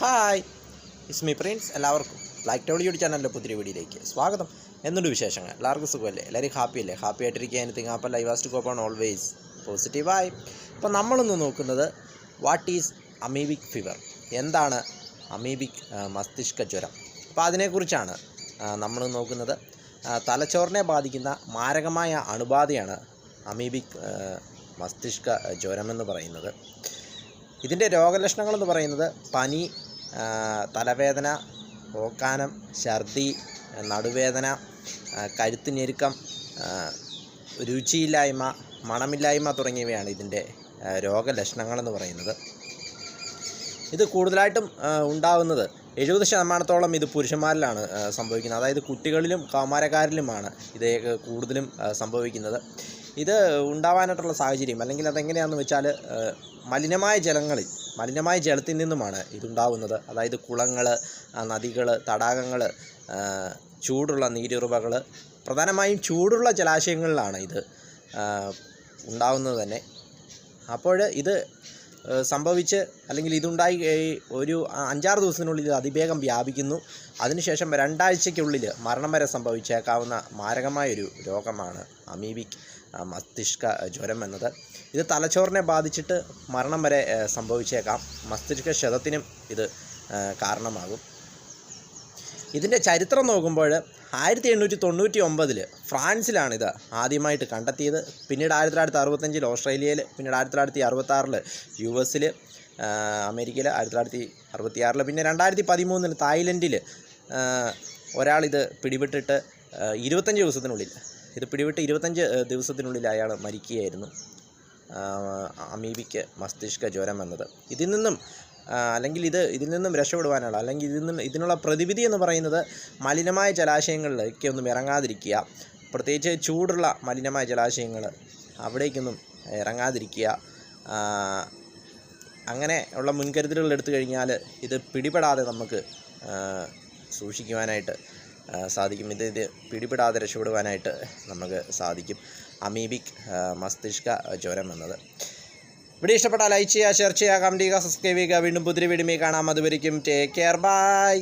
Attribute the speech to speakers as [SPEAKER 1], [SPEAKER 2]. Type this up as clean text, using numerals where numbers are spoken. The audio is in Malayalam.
[SPEAKER 1] Hi, it's me Prince. എല്ലാവർക്കും ബ്ലാക്ക് ടോൾ യൂട്യൂബ് ചാനലിൻ്റെ പുതിയ വീഡിയോയിലേക്ക് സ്വാഗതം. എന്തുണ്ട് വിശേഷങ്ങൾ? എല്ലാവർക്കും സുഖമല്ലേ? എല്ലാവരും ഹാപ്പി ആയിട്ടിരിക്കുക. എനിത്തിങ് ആപ്പ് ലൈവ് ആസ്റ്റ് കോപ്പ് ഓൺ ഓൾവേസ് പോസിറ്റീവായി. ഇപ്പോൾ നമ്മളിന്ന് നോക്കുന്നത് വാട്ട് ഈസ് അമീബിക് ഫീവർ, എന്താണ് അമീബിക് മസ്തിഷ്ക ജ്വരം. അപ്പോൾ അതിനെക്കുറിച്ചാണ് നമ്മൾ നോക്കുന്നത്. തലച്ചോറിനെ ബാധിക്കുന്ന മാരകമായ അണുബാധയാണ് അമീബിക് മസ്തിഷ്ക ജ്വരമെന്ന് പറയുന്നത്. ഇതിൻ്റെ രോഗലക്ഷണങ്ങളെന്ന് പറയുന്നത് പനി, തലവേദന, ഓക്കാനം, ഛർദി, നടുവേദന, കഴുത്ത് ഞെരുക്കം, രുചിയില്ലായ്മ, മണമില്ലായ്മ തുടങ്ങിയവയാണ് ഇതിൻ്റെ രോഗലക്ഷണങ്ങളെന്ന് പറയുന്നത്. ഇത് കൂടുതലായിട്ടും ഉണ്ടാകുന്നത് 70% ഇത് പുരുഷന്മാരിലാണ് സംഭവിക്കുന്നത്. അതായത് കുട്ടികളിലും കൗമാരക്കാരിലുമാണ് ഇത് കൂടുതലും സംഭവിക്കുന്നത്. ഇത് ഉണ്ടാവാനായിട്ടുള്ള സാഹചര്യം അല്ലെങ്കിൽ അതെങ്ങനെയാണെന്ന് വെച്ചാൽ മലിനമായ ജലത്തിൽ നിന്നുമാണ് ഇതുണ്ടാവുന്നത്. അതായത് കുളങ്ങൾ, നദികൾ, തടാകങ്ങൾ, ചൂടുള്ള നീരുറവകൾ, പ്രധാനമായും ചൂടുള്ള ജലാശയങ്ങളിലാണ് ഇത് ഉണ്ടാവുന്നത് തന്നെ. അപ്പോൾ ഇത് സംഭവിച്ച് അല്ലെങ്കിൽ ഇതുണ്ടായി ഒരു 5-6 ദിവസത്തിനുള്ളിൽ ഇത് അതിവേഗം വ്യാപിക്കുന്നു. അതിനുശേഷം 2 ആഴ്ചയ്ക്കുള്ളിൽ മരണം വരെ സംഭവിച്ചേക്കാവുന്ന മാരകമായൊരു രോഗമാണ് അമീബിക് മസ്തിഷ്ക ജ്വരം എന്നത്. ഇത് തലച്ചോറിനെ ബാധിച്ചിട്ട് മരണം വരെ സംഭവിച്ചേക്കാം. മസ്തിഷ്ക ക്ഷതത്തിനും ഇത് കാരണമാകും. ഇതിൻ്റെ ചരിത്രം നോക്കുമ്പോൾ 1899 ഫ്രാൻസിലാണിത് ആദ്യമായിട്ട് കണ്ടെത്തിയത്. പിന്നീട് 1965 ഓസ്ട്രേലിയയിൽ, പിന്നീട് 1966 US, അമേരിക്കയിൽ 1966, പിന്നെ 2013 തായ്ലൻഡിൽ ഒരാളിത് പിടിപെട്ടിട്ട് 25 ദിവസത്തിനുള്ളിൽ ഇത് പിടിപെട്ട് 25 ദിവസത്തിനുള്ളിൽ അയാൾ മരിക്കുകയായിരുന്നു. അമീബിക് മസ്തിഷ്ക ജ്വരം എന്നത് ഇതിൽ നിന്നും രക്ഷപ്പെടുവാനുള്ള അല്ലെങ്കിൽ ഇതിനുള്ള പ്രതിവിധി എന്ന് പറയുന്നത് മലിനമായ ജലാശയങ്ങളിലേക്കൊന്നും ഇറങ്ങാതിരിക്കുക. പ്രത്യേകിച്ച് ചൂടുള്ള മലിനമായ ജലാശയങ്ങൾ അവിടേക്കൊന്നും ഇറങ്ങാതിരിക്കുക. അങ്ങനെ ഉള്ള മുൻകരുതലുകൾ എടുത്തു കഴിഞ്ഞാൽ ഇത് പിടിപെടാതെ നമുക്ക് സൂക്ഷിക്കുവാനായിട്ട് സാധിക്കും. ഇത് പിടിപെടാതെ രക്ഷപ്പെടുവാനായിട്ട് നമുക്ക് സാധിക്കും അമീബിക് മസ്തിഷ്ക ജ്വരം എന്നത്. വീഡിയോ ഇഷ്ടപ്പെട്ടാൽ ലൈക്ക് ചെയ്യുക, ഷെയർ ചെയ്യുക, കമൻറ്റ് ചെയ്യുക, സബ്സ്ക്രൈബ് ചെയ്യുക. വീണ്ടും പുതിയ വീഡിയോയിൽ കാണാം. അതുവരെയും ടേക്ക് കെയർ, ബൈ.